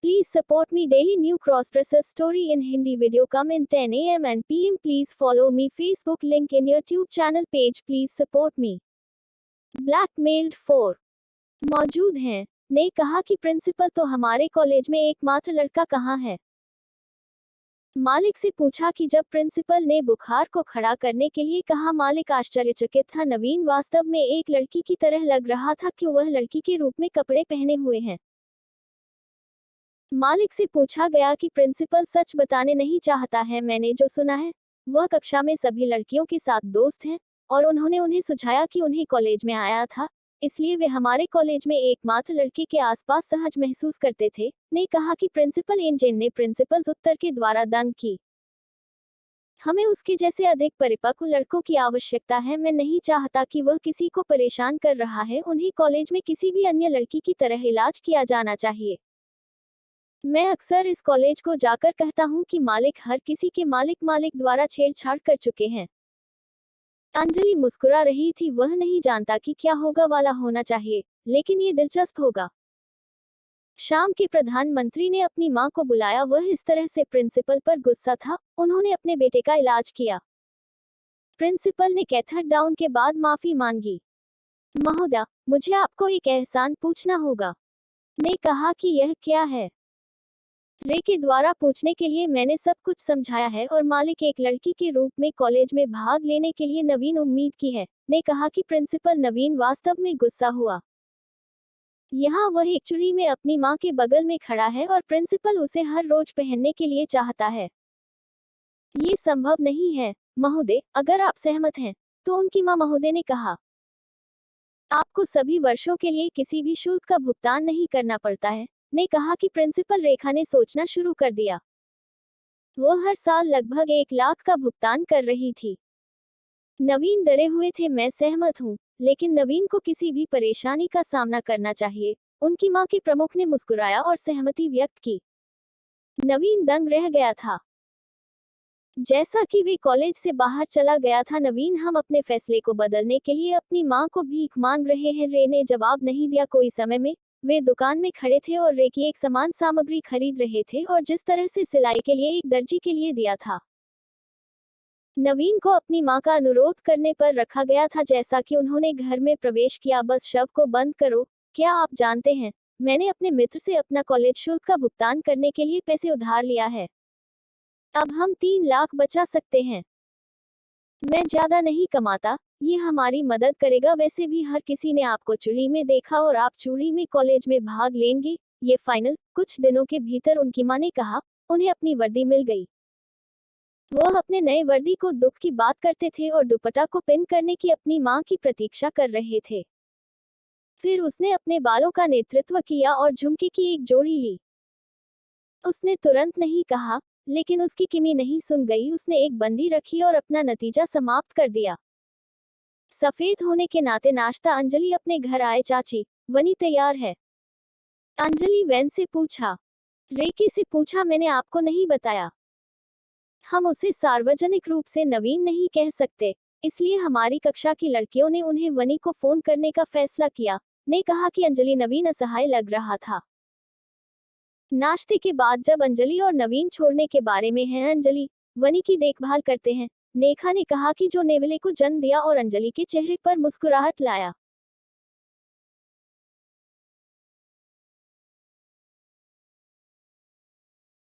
Please support me daily new cross-dresser story in Hindi video come in 10 a.m. and p.m. Please follow me Facebook link in your YouTube channel page. Please support me. Blackmailed 4 मौजूद हैं ने कहा कि principal तो हमारे college में एकमात्र लड़का कहाँ है। मालिक से पूछा कि जब प्रिंसिपल ने बुखार को खड़ा करने के लिए कहा, मालिक आश्चर्यचकित था। नवीन वास्तव में एक लड़की की तरह लग रहा था कि वह लड़की के रूप में कपड़े पहने हुए हैं। मालिक से पूछा गया कि प्रिंसिपल सच बताने नहीं चाहता है। मैंने जो सुना है वह कक्षा में सभी लड़कियों के साथ दोस्त हैं और उन्होंने उन्हें सुझाया कि उन्हें कॉलेज में आया था, इसलिए वे हमारे कॉलेज में एकमात्र लड़के के आसपास सहज महसूस करते थे। ने कहा कि प्रिंसिपल एनजेन ने प्रिंसिपल्स उत्तर के द्वारा दंग की। हमें उसके जैसे अधिक परिपक्व लड़कों की आवश्यकता है। मैं नहीं चाहता कि वह किसी को परेशान कर रहा है। उन्हें कॉलेज में किसी भी अन्य लड़की की तरह इलाज किया जाना चाहिए। मैं अक्सर इस कॉलेज को जाकर कहता हूं कि मालिक हर किसी के मालिक द्वारा छेड़छाड़ कर चुके हैं। अंजलि मुस्कुरा रही थी। वह नहीं जानता कि क्या होगा वाला होना चाहिए, लेकिन ये दिलचस्प होगा। शाम के प्रधानमंत्री ने अपनी मां को बुलाया। वह इस तरह से प्रिंसिपल पर गुस्सा था। उन्होंने अपने बेटे का इलाज किया। प्रिंसिपल ने कैथर डाउन के बाद माफी मांगी। महोदय, मुझे आपको एक एहसान पूछना होगा। ने कहा कि यह क्या है। रे के द्वारा पूछने के लिए मैंने सब कुछ समझाया है और मालिक एक लड़की के रूप में कॉलेज में भाग लेने के लिए नवीन उम्मीद की है। ने कहा कि प्रिंसिपल नवीन वास्तव में गुस्सा हुआ। यहाँ वह एक चुड़ी में अपनी मां के बगल में खड़ा है और प्रिंसिपल उसे हर रोज पहनने के लिए चाहता है। ये संभव नहीं है महोदय, अगर आप सहमत हैं तो। उनकी मां महोदय ने कहा, आपको सभी वर्षों के लिए किसी भी शुल्क का भुगतान नहीं करना पड़ता है। ने कहा कि प्रिंसिपल रेखा ने सोचना शुरू कर दिया। वो हर साल लगभग 1 लाख का भुगतान कर रही थी। नवीन डरे हुए थे। मैं सहमत हूँ, लेकिन नवीन को किसी भी परेशानी का सामना करना चाहिए। उनकी मां के प्रमुख ने मुस्कुराया और सहमति व्यक्त की। नवीन दंग रह गया था। जैसा कि वे कॉलेज से बाहर चला गया था, नवीन हम अपने फैसले को बदलने के लिए अपनी मां को भीख मांग रहे हैं। रे ने जवाब नहीं दिया। कोई समय में वे दुकान में खड़े थे और रे की एक समान सामग्री खरीद रहे थे और जिस तरह से सिलाई के लिए एक दर्जी के लिए दिया था। नवीन को अपनी मां का अनुरोध करने पर रखा गया था। जैसा कि उन्होंने घर में प्रवेश किया, बस शव को बंद करो। क्या आप जानते हैं, मैंने अपने मित्र से अपना कॉलेज शुल्क का भुगतान करने के लिए पैसे उधार लिया है। अब हम 3 लाख बचा सकते हैं। मैं ज्यादा नहीं कमाता, ये हमारी मदद करेगा। वैसे भी हर किसी ने आपको चूड़ी में देखा और आप चूड़ी में कॉलेज में भाग लेंगे। ये फाइनल। कुछ दिनों के भीतर उनकी मां ने कहा, उन्हें अपनी वर्दी मिल गई। वह अपने नए वर्दी को दुख की बात करते थे और दुपट्टा को पिन करने की अपनी मां की प्रतीक्षा कर रहे थे। फिर उसने अपने बालों का नेतृत्व किया और झुमके की एक जोड़ी ली। उसने तुरंत नहीं कहा, लेकिन उसकी किमी नहीं सुन गई। उसने एक बंदी रखी और अपना नतीजा समाप्त कर दिया। सफेद होने के नाते नाश्ता। अंजलि अपने घर आए। चाची, वनी तैयार है। अंजलि वैन से पूछा। रेकी से पूछा, मैंने आपको नहीं बताया। हम उसे सार्वजनिक रूप से नवीन नहीं कह सकते, इसलिए हमारी कक्षा की लड़कियों ने उन्हें वनी को फोन करने का फैसला किया। ने कहा कि अंजलि नवीन असहाय लग रहा था। नाश्ते के बाद जब अंजलि और नवीन छोड़ने के बारे में हैं, अंजलि वनी की देखभाल करते हैं। नेहा ने कहा कि जो नेवले को जन्म दिया और अंजलि के चेहरे पर मुस्कुराहट लाया।